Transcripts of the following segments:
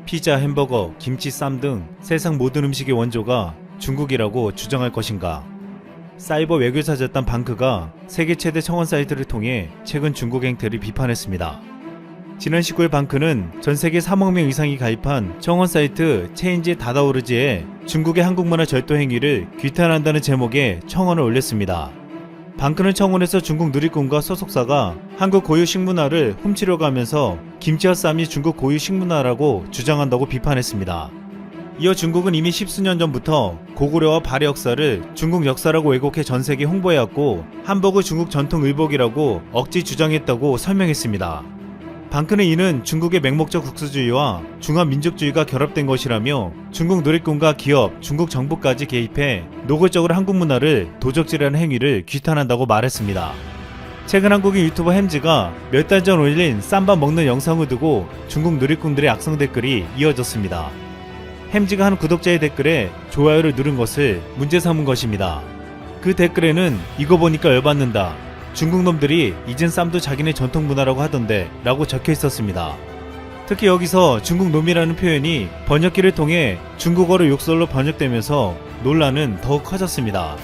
피자, 햄버거, 김치, 쌈 등 세상 모든 음식의 원조가 중국이라고 주장할 것인가? 사이버 외교사 잡단 방크가 세계 최대 청원 사이트를 통해 최근 중국 행태를 비판했습니다. 지난 19일 방크는 전 세계 3억 명 이상이 가입한 청원 사이트 체인지 다다오르지에 중국의 한국문화 절도 행위를 규탄한다는 제목의 청원을 올렸습니다. 방크는 청원에서 중국 누리꾼과 소속사가 한국 고유 식문화를 훔치려고 하면서 김치와 쌈이 중국 고유 식문화라고 주장한다고 비판했습니다. 이어 중국은 이미 십수년 전부터 고구려와 발해 역사를 중국 역사라고 왜곡해 전세계 홍보해왔고 한복을 중국 전통 의복이라고 억지 주장했다고 설명했습니다. 방크는 이는 중국의 맹목적 국수주의와 중화민족주의가 결합된 것이라며 중국 누리꾼과 기업, 중국 정부까지 개입해 노골적으로 한국 문화를 도적질하는 행위를 규탄한다고 말했습니다. 최근 한국인 유튜버 햄즈가 몇 달 전 올린 쌈밥 먹는 영상을 두고 중국 누리꾼들의 악성 댓글이 이어졌습니다. 햄즈가 한 구독자의 댓글에 좋아요를 누른 것을 문제 삼은 것입니다. 그 댓글에는 이거 보니까 열받는다. 중국 놈들이 이젠 쌈도 자기네 전통 문화라고 하던데 라고 적혀 있었습니다. 특히 여기서 중국 놈이라는 표현이 번역기를 통해 중국어로 욕설로 번역되면서 논란은 더욱 커졌습니다.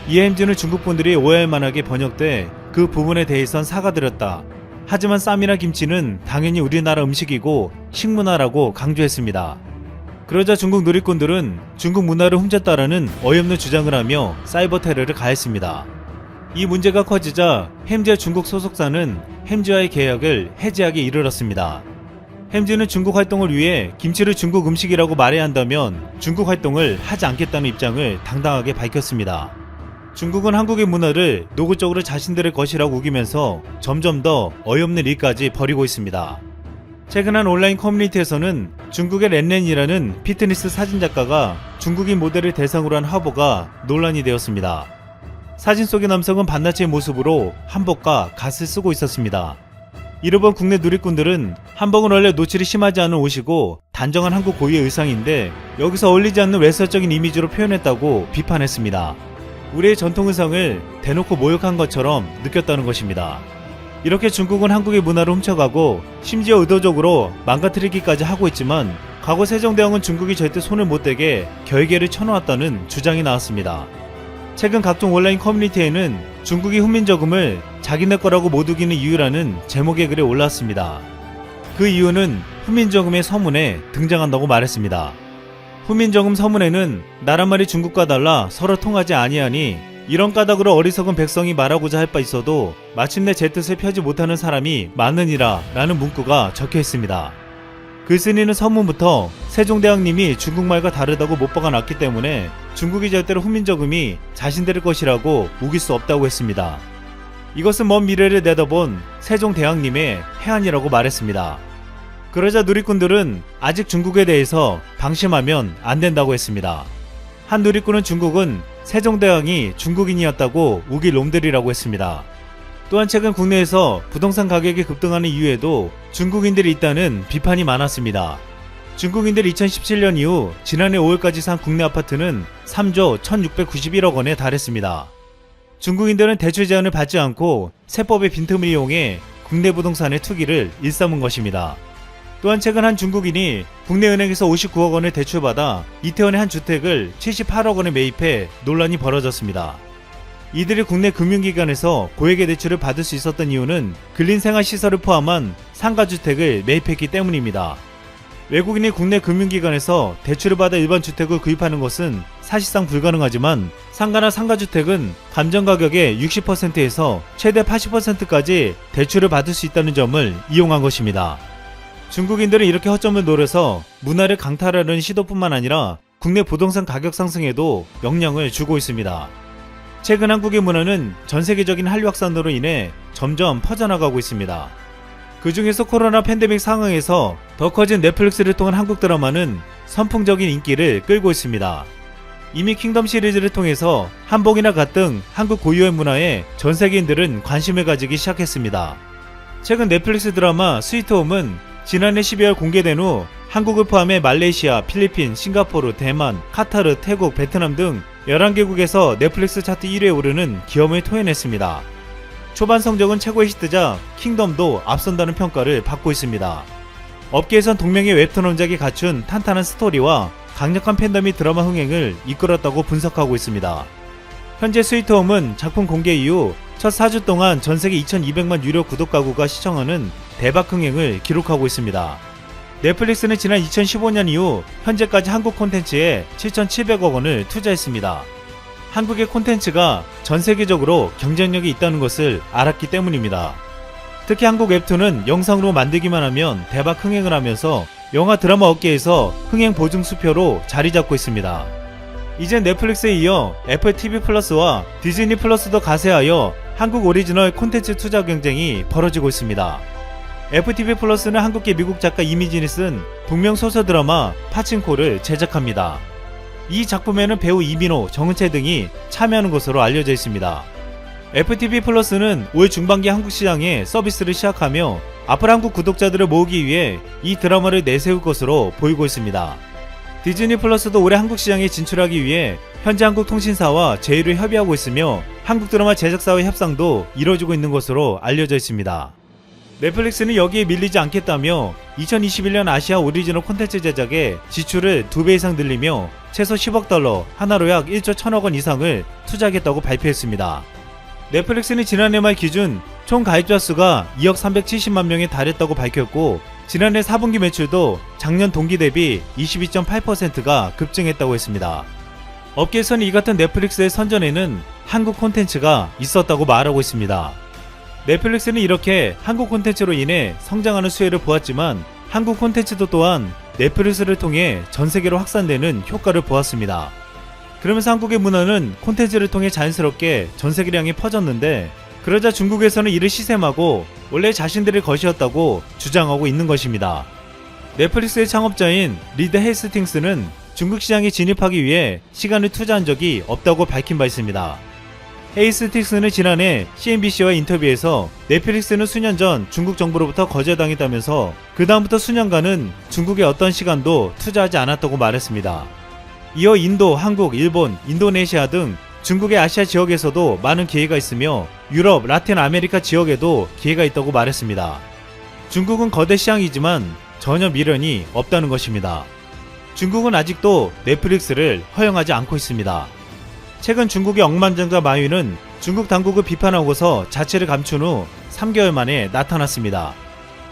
이에 햄즈는 중국 분들이 오해할 만하게 번역돼 그 부분에 대해선 사과드렸다. 하지만 쌈이나 김치는 당연히 우리나라 음식이고 식문화라고 강조했습니다. 그러자 중국 누리꾼들은 중국 문화를 훔쳤다라는 어이없는 주장을 하며 사이버 테러를 가했습니다. 이 문제가 커지자 햄즈의 중국 소속사는 햄즈와의 계약을 해지하기 이르렀습니다. 햄즈는 중국 활동을 위해 김치를 중국 음식이라고 말해야 한다면 중국 활동을 하지 않겠다는 입장을 당당하게 밝혔습니다. 중국은 한국의 문화를 노골적으로 자신들의 것이라고 우기면서 점점 더 어이없는 일까지 벌이고 있습니다. 최근 한 온라인 커뮤니티에서는 중국의 렌렌이라는 피트니스 사진작가가 중국인 모델을 대상으로 한 화보가 논란이 되었습니다. 사진 속의 남성은 반나치의 모습으로 한복과 갓을 쓰고 있었습니다. 이를 본 국내 누리꾼들은 한복은 원래 노출이 심하지 않은 옷이고 단정한 한국 고유의 의상인데 여기서 어울리지 않는 외설적인 이미지로 표현했다고 비판했습니다. 우리의 전통 의상을 대놓고 모욕한 것처럼 느꼈다는 것입니다. 이렇게 중국은 한국의 문화를 훔쳐가고 심지어 의도적으로 망가뜨리기까지 하고 있지만 과거 세종대왕은 중국이 절대 손을 못 대게 결계를 쳐놓았다는 주장이 나왔습니다. 최근 각종 온라인 커뮤니티에는 중국이 훈민저금을 자기네 거라고 못 우기는 이유라는 제목의 글이 올랐습니다. 그 이유는 훈민저금의 서문에 등장한다고 말했습니다. 훈민저금 서문에는 나라말이 중국과 달라 서로 통하지 아니하니 이런 까닭으로 어리석은 백성이 말하고자 할 바 있어도 마침내 제 뜻을 펴지 못하는 사람이 많으니라 라는 문구가 적혀 있습니다. 글쓴이는 서문부터 세종대왕님이 중국말과 다르다고 못 박아놨기 때문에 중국이 절대로 훈민저금이 자신들의 것이라고 우길 수 없다고 했습니다. 이것은 먼 미래를 내다본 세종대왕님의 해안이라고 말했습니다. 그러자 누리꾼들은 아직 중국에 대해서 방심하면 안 된다고 했습니다. 한 누리꾼은 중국은 세종대왕이 중국인이었다고 우길 놈들이라고 했습니다. 또한 최근 국내에서 부동산 가격이 급등하는 이유에도 중국인들이 있다는 비판이 많았습니다. 중국인들이 2017년 이후 지난해 5월까지 산 국내 아파트는 3조 1691억 원에 달했습니다. 중국인들은 대출 제한을 받지 않고 세법의 빈틈을 이용해 국내 부동산의 투기를 일삼은 것입니다. 또한 최근 한 중국인이 국내 은행에서 59억 원을 대출받아 이태원의 한 주택을 78억 원에 매입해 논란이 벌어졌습니다. 이들이 국내 금융기관에서 고액의 대출을 받을 수 있었던 이유는 근린생활시설을 포함한 상가주택을 매입했기 때문입니다. 외국인이 국내 금융기관에서 대출을 받아 일반 주택을 구입하는 것은 사실상 불가능하지만 상가나 상가주택은 감정가격의 60%에서 최대 80%까지 대출을 받을 수 있다는 점을 이용한 것입니다. 중국인들은 이렇게 허점을 노려서 문화를 강탈하려는 시도뿐만 아니라 국내 부동산 가격 상승에도 영향을 주고 있습니다. 최근 한국의 문화는 전세계적인 한류 확산으로 인해 점점 퍼져나가고 있습니다. 그 중에서 코로나 팬데믹 상황에서 더 커진 넷플릭스를 통한 한국 드라마는 선풍적인 인기를 끌고 있습니다. 이미 킹덤 시리즈를 통해서 한복이나 갓 등 한국 고유의 문화에 전 세계인들은 관심을 가지기 시작했습니다. 최근 넷플릭스 드라마 스위트홈은 지난해 12월 공개된 후 한국을 포함해 말레이시아, 필리핀, 싱가포르, 대만, 카타르, 태국, 베트남 등 11개국에서 넷플릭스 차트 1위에 오르는 기염을 토해냈습니다. 초반 성적은 최고의 히트작 킹덤도 앞선다는 평가를 받고 있습니다. 업계에선 동명의 웹툰 원작이 갖춘 탄탄한 스토리와 강력한 팬덤이 드라마 흥행을 이끌었다고 분석하고 있습니다. 현재 스위트홈은 작품 공개 이후 첫 4주 동안 전세계 2200만 유료 구독 가구가 시청하는 대박 흥행을 기록하고 있습니다. 넷플릭스는 지난 2015년 이후 현재까지 한국 콘텐츠에 7,700억 원을 투자했습니다. 한국의 콘텐츠가 전 세계적으로 경쟁력이 있다는 것을 알았기 때문입니다. 특히 한국 웹툰은 영상으로 만들기만 하면 대박 흥행을 하면서 영화 드라마 업계에서 흥행 보증 수표로 자리 잡고 있습니다. 이젠 넷플릭스에 이어 애플 TV 플러스와 디즈니 플러스도 가세하여 한국 오리지널 콘텐츠 투자 경쟁이 벌어지고 있습니다. 애플 TV 플러스는 한국계 미국 작가 이미진이 쓴 동명 소설 드라마 파친코를 제작합니다. 이 작품에는 배우 이민호, 정은채 등이 참여하는 것으로 알려져 있습니다. 애플 TV 플러스는 올 중반기 한국 시장에 서비스를 시작하며 앞으로 한국 구독자들을 모으기 위해 이 드라마를 내세울 것으로 보이고 있습니다. 디즈니 플러스도 올해 한국 시장에 진출하기 위해 현재 한국통신사와 제휴를 협의하고 있으며 한국 드라마 제작사와의 협상도 이뤄지고 있는 것으로 알려져 있습니다. 넷플릭스는 여기에 밀리지 않겠다며 2021년 아시아 오리지널 콘텐츠 제작에 지출을 2배 이상 늘리며 최소 10억 달러, 하나로 약 1조 1000억 원 이상을 투자하겠다고 발표했습니다. 넷플릭스는 지난해 말 기준 총 가입자 수가 2억 370만 명에 달했다고 밝혔고 지난해 4분기 매출도 작년 동기 대비 22.8%가 급증했다고 했습니다. 업계에서는 이 같은 넷플릭스의 선전에는 한국 콘텐츠가 있었다고 말하고 있습니다. 넷플릭스는 이렇게 한국 콘텐츠로 인해 성장하는 수혜를 보았지만 한국 콘텐츠도 또한 넷플릭스를 통해 전 세계로 확산되는 효과를 보았습니다. 그러면서 한국의 문화는 콘텐츠를 통해 자연스럽게 전 세계로 향해 퍼졌는데 그러자 중국에서는 이를 시샘하고 원래 자신들의 것이었다고 주장하고 있는 것입니다. 넷플릭스의 창업자인 리드 헤이스팅스는 중국 시장에 진입하기 위해 시간을 투자한 적이 없다고 밝힌 바 있습니다. 헤이스팅스는 지난해 CNBC와 인터뷰에서 넷플릭스는 수년 전 중국 정부로부터 거절당했다면서 그 다음부터 수년간은 중국에 어떤 시간도 투자하지 않았다고 말했습니다. 이어 인도, 한국, 일본, 인도네시아 등 중국의 아시아 지역에서도 많은 기회가 있으며 유럽, 라틴 아메리카 지역에도 기회가 있다고 말했습니다. 중국은 거대 시장이지만 전혀 미련이 없다는 것입니다. 중국은 아직도 넷플릭스를 허용하지 않고 있습니다. 최근 중국의 억만장자 마윈은 중국 당국을 비판하고서 자체를 감춘 후 3개월 만에 나타났습니다.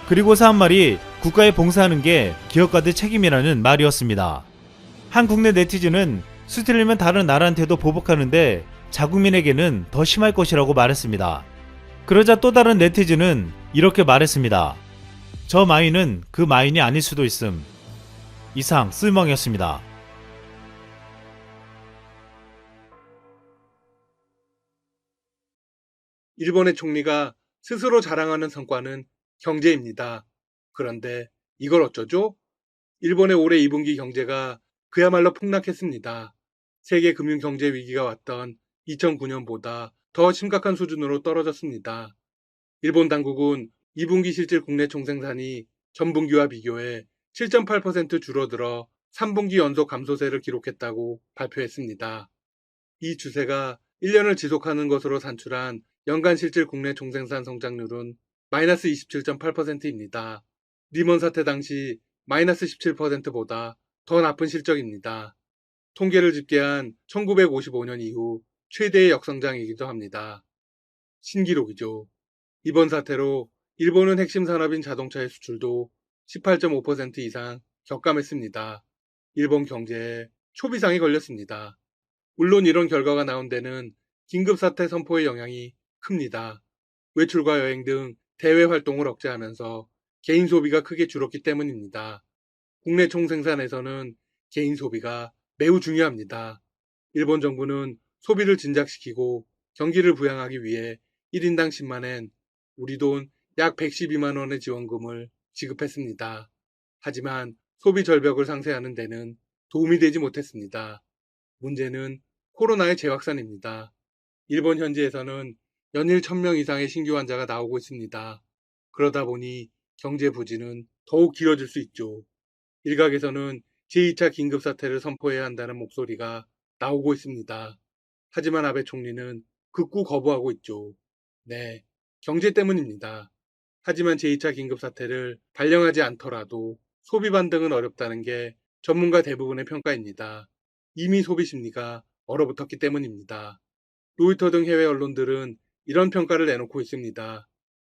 그리고서 한 말이 국가에 봉사하는 게 기업가들 책임이라는 말이었습니다. 한 국내 네티즌은 수틀리면 다른 나라한테도 보복하는데 자국민에게는 더 심할 것이라고 말했습니다. 그러자 또 다른 네티즌은 이렇게 말했습니다. 저 마윈은 그 마윈이 아닐 수도 있음. 이상 쓸멍이었습니다. 일본의 총리가 스스로 자랑하는 성과는 경제입니다. 그런데 이걸 어쩌죠? 일본의 올해 2분기 경제가 그야말로 폭락했습니다. 세계 금융 경제 위기가 왔던 2009년보다 더 심각한 수준으로 떨어졌습니다. 일본 당국은 2분기 실질 국내 총생산이 전분기와 비교해 7.8% 줄어들어 3분기 연속 감소세를 기록했다고 발표했습니다. 이 추세가 1년을 지속하는 것으로 산출한 연간 실질 국내 총생산 성장률은 마이너스 27.8%입니다. 리먼 사태 당시 마이너스 17%보다 더 나쁜 실적입니다. 통계를 집계한 1955년 이후 최대의 역성장이기도 합니다. 신기록이죠. 이번 사태로 일본은 핵심 산업인 자동차의 수출도 18.5% 이상 격감했습니다. 일본 경제에 초비상이 걸렸습니다. 물론 이런 결과가 나온 데는 긴급사태 선포의 영향이 큽니다. 외출과 여행 등 대외 활동을 억제하면서 개인 소비가 크게 줄었기 때문입니다. 국내 총생산에서는 개인 소비가 매우 중요합니다. 일본 정부는 소비를 진작시키고 경기를 부양하기 위해 1인당 10만엔, 우리 돈 약 112만 원의 지원금을 지급했습니다. 하지만 소비 절벽을 상쇄하는 데는 도움이 되지 못했습니다. 문제는 코로나의 재확산입니다. 일본 현지에서는 연일 1000명 이상의 신규 환자가 나오고 있습니다. 그러다 보니 경제 부진은 더욱 길어질 수 있죠. 일각에서는 제2차 긴급사태를 선포해야 한다는 목소리가 나오고 있습니다. 하지만 아베 총리는 극구 거부하고 있죠. 네, 경제 때문입니다. 하지만 제2차 긴급사태를 발령하지 않더라도 소비 반등은 어렵다는 게 전문가 대부분의 평가입니다. 이미 소비 심리가 얼어붙었기 때문입니다. 로이터 등 해외 언론들은 이런 평가를 내놓고 있습니다.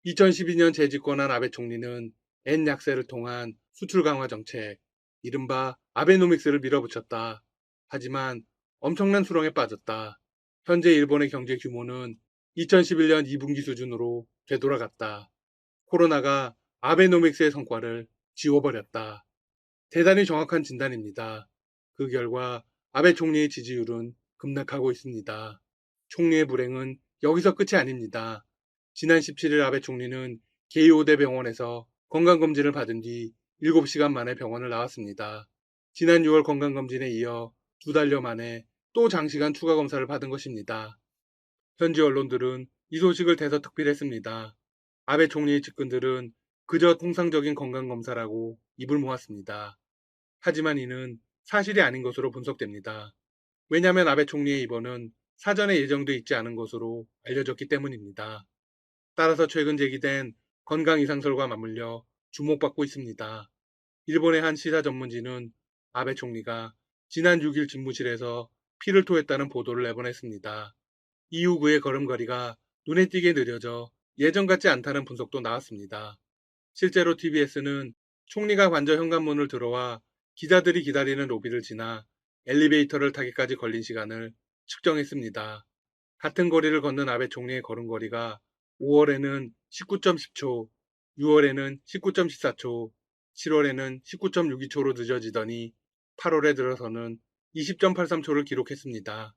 2012년 재집권한 아베 총리는 엔 약세를 통한 수출 강화 정책, 이른바 아베노믹스를 밀어붙였다. 하지만 엄청난 수렁에 빠졌다. 현재 일본의 경제 규모는 2011년 2분기 수준으로 되돌아갔다. 코로나가 아베노믹스의 성과를 지워버렸다. 대단히 정확한 진단입니다. 그 결과 아베 총리의 지지율은 급락하고 있습니다. 총리의 불행은 여기서 끝이 아닙니다. 지난 17일 아베 총리는 게이오대 병원에서 건강검진을 받은 뒤 7시간 만에 병원을 나왔습니다. 지난 6월 건강검진에 이어 2달여 만에 또 장시간 추가 검사를 받은 것입니다. 현지 언론들은 이 소식을 대서특필했습니다. 아베 총리의 측근들은 그저 통상적인 건강검사라고 입을 모았습니다. 하지만 이는 사실이 아닌 것으로 분석됩니다. 왜냐하면 아베 총리의 입원은 사전에 예정돼 있지 않은 것으로 알려졌기 때문입니다. 따라서 최근 제기된 건강 이상설과 맞물려 주목받고 있습니다. 일본의 한 시사 전문지는 아베 총리가 지난 6일 집무실에서 피를 토했다는 보도를 내보냈습니다. 이후 그의 걸음걸이가 눈에 띄게 느려져 예전 같지 않다는 분석도 나왔습니다. 실제로 TBS는 총리가 관저 현관문을 들어와 기자들이 기다리는 로비를 지나 엘리베이터를 타기까지 걸린 시간을 측정했습니다. 같은 거리를 걷는 아베 총리의 걸음걸이가 5월에는 19.10초, 6월에는 19.14초, 7월에는 19.62초로 늦어지더니 8월에 들어서는 20.83초를 기록했습니다.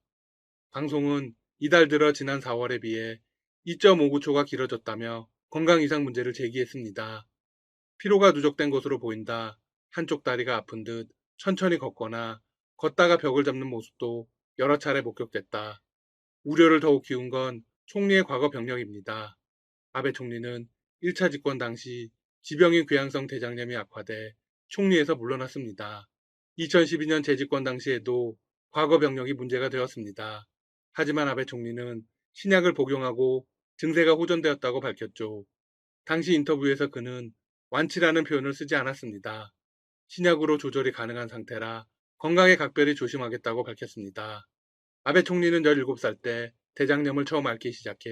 방송은 이달 들어 지난 4월에 비해 2.59초가 길어졌다며 건강 이상 문제를 제기했습니다. 피로가 누적된 것으로 보인다. 한쪽 다리가 아픈 듯 천천히 걷거나 걷다가 벽을 잡는 모습도 여러 차례 목격됐다. 우려를 더욱 키운 건 총리의 과거 병력입니다. 아베 총리는 1차 집권 당시 지병인 궤양성 대장염이 악화돼 총리에서 물러났습니다. 2012년 재집권 당시에도 과거 병력이 문제가 되었습니다. 하지만 아베 총리는 신약을 복용하고 증세가 호전되었다고 밝혔죠. 당시 인터뷰에서 그는 완치라는 표현을 쓰지 않았습니다. 신약으로 조절이 가능한 상태라 건강에 각별히 조심하겠다고 밝혔습니다. 아베 총리는 17살 때 대장염을 처음 앓기 시작해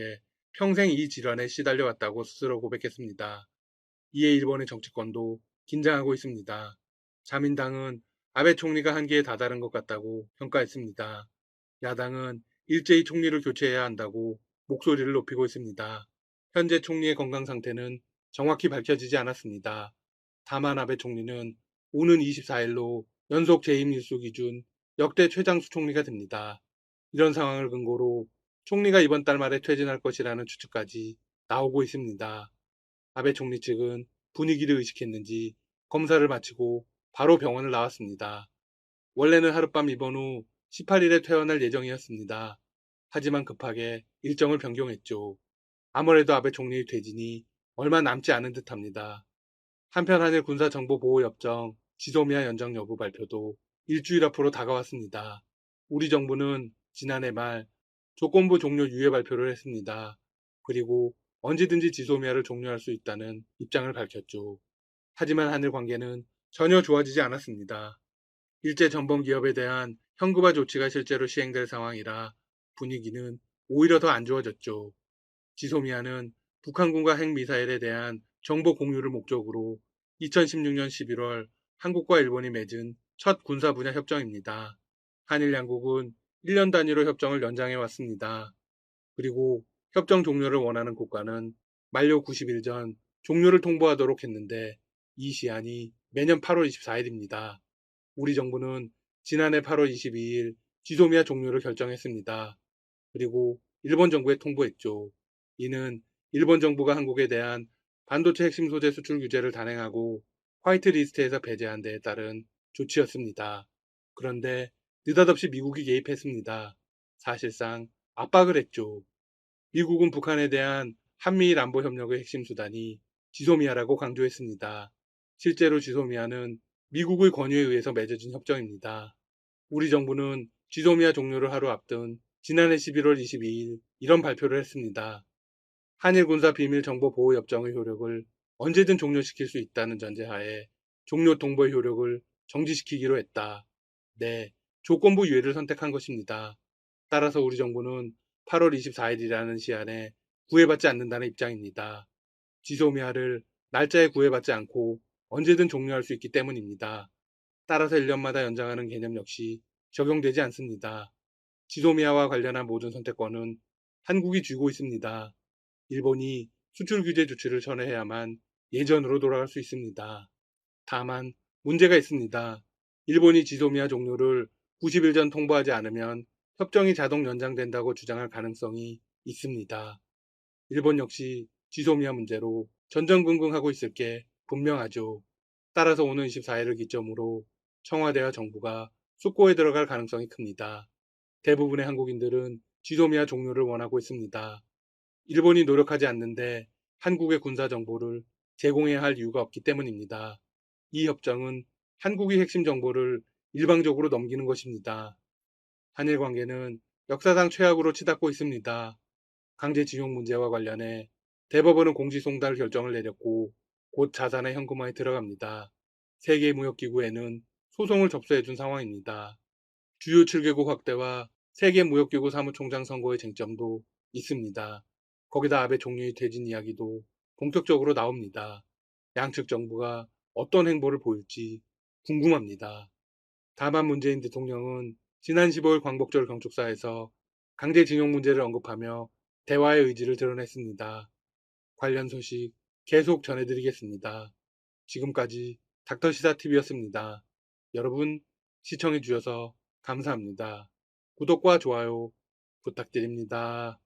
평생 이 질환에 시달려 왔다고 스스로 고백했습니다. 이에 일본의 정치권도 긴장하고 있습니다. 자민당은 아베 총리가 한계에 다다른 것 같다고 평가했습니다. 야당은 일제히 총리를 교체해야 한다고 목소리를 높이고 있습니다. 현재 총리의 건강 상태는 정확히 밝혀지지 않았습니다. 다만 아베 총리는 오는 24일로 연속 재임 일수 기준 역대 최장수 총리가 됩니다. 이런 상황을 근거로 총리가 이번 달 말에 퇴진할 것이라는 추측까지 나오고 있습니다. 아베 총리 측은 분위기를 의식했는지 검사를 마치고 바로 병원을 나왔습니다. 원래는 하룻밤 입원 후 18일에 퇴원할 예정이었습니다. 하지만 급하게 일정을 변경했죠. 아무래도 아베 총리의 퇴진이 얼마 남지 않은 듯합니다. 한편 한일 군사정보보호협정 지소미아 연장 여부 발표도 일주일 앞으로 다가왔습니다. 우리 정부는 지난해 말 조건부 종료 유예 발표를 했습니다. 그리고 언제든지 지소미아를 종료할 수 있다는 입장을 밝혔죠. 하지만 한일 관계는 전혀 좋아지지 않았습니다. 일제 전범 기업에 대한 현금화 조치가 실제로 시행될 상황이라 분위기는 오히려 더 안 좋아졌죠. 지소미아는 북한군과 핵미사일에 대한 정보 공유를 목적으로 2016년 11월 한국과 일본이 맺은 첫 군사 분야 협정입니다. 한일 양국은 1년 단위로 협정을 연장해 왔습니다. 그리고 협정 종료를 원하는 국가는 만료 90일 전 종료를 통보하도록 했는데 이 시한이 매년 8월 24일입니다. 우리 정부는 지난해 8월 22일 지소미아 종료를 결정했습니다. 그리고 일본 정부에 통보했죠. 이는 일본 정부가 한국에 대한 반도체 핵심 소재 수출 규제를 단행하고 화이트리스트에서 배제한 데에 따른 조치였습니다. 그런데 느닷없이 미국이 개입했습니다. 사실상 압박을 했죠. 미국은 북한에 대한 한미일 안보 협력의 핵심 수단이 지소미아라고 강조했습니다. 실제로 지소미아는 미국의 권유에 의해서 맺어진 협정입니다. 우리 정부는 지소미아 종료를 하루 앞둔 지난해 11월 22일 이런 발표를 했습니다. 한일 군사 비밀 정보 보호 협정의 효력을 언제든 종료시킬 수 있다는 전제하에 종료 통보의 효력을 정지시키기로 했다. 네, 조건부 유예를 선택한 것입니다. 따라서 우리 정부는 8월 24일이라는 시한에 구애받지 않는다는 입장입니다. 지소미아를 날짜에 구애받지 않고 언제든 종료할 수 있기 때문입니다. 따라서 1년마다 연장하는 개념 역시 적용되지 않습니다. 지소미아와 관련한 모든 선택권은 한국이 쥐고 있습니다. 일본이 수출 규제 조치를 철회해야만 예전으로 돌아갈 수 있습니다. 다만 문제가 있습니다. 일본이 지소미아 종료를 90일 전 통보하지 않으면 협정이 자동 연장된다고 주장할 가능성이 있습니다. 일본 역시 지소미아 문제로 전전긍긍하고 있을 게 분명하죠. 따라서 오는 24일을 기점으로 청와대와 정부가 숙고에 들어갈 가능성이 큽니다. 대부분의 한국인들은 지소미아 종료를 원하고 있습니다. 일본이 노력하지 않는데 한국의 군사 정보를 제공해야 할 이유가 없기 때문입니다. 이 협정은 한국의 핵심 정보를 일방적으로 넘기는 것입니다. 한일 관계는 역사상 최악으로 치닫고 있습니다. 강제징용 문제와 관련해 대법원은 공시송달 결정을 내렸고 곧 자산의 현금화에 들어갑니다. 세계무역기구에는 소송을 접수해준 상황입니다. 주요 7개국 확대와 세계무역기구 사무총장 선거의 쟁점도 있습니다. 거기다 아베 총리의 퇴진 이야기도 본격적으로 나옵니다. 양측 정부가 어떤 행보를 보일지 궁금합니다. 다만 문재인 대통령은 지난 15일 광복절 경축사에서 강제징용 문제를 언급하며 대화의 의지를 드러냈습니다. 관련 소식 계속 전해드리겠습니다. 지금까지 닥터시사TV였습니다. 여러분 시청해주셔서 감사합니다. 구독과 좋아요 부탁드립니다.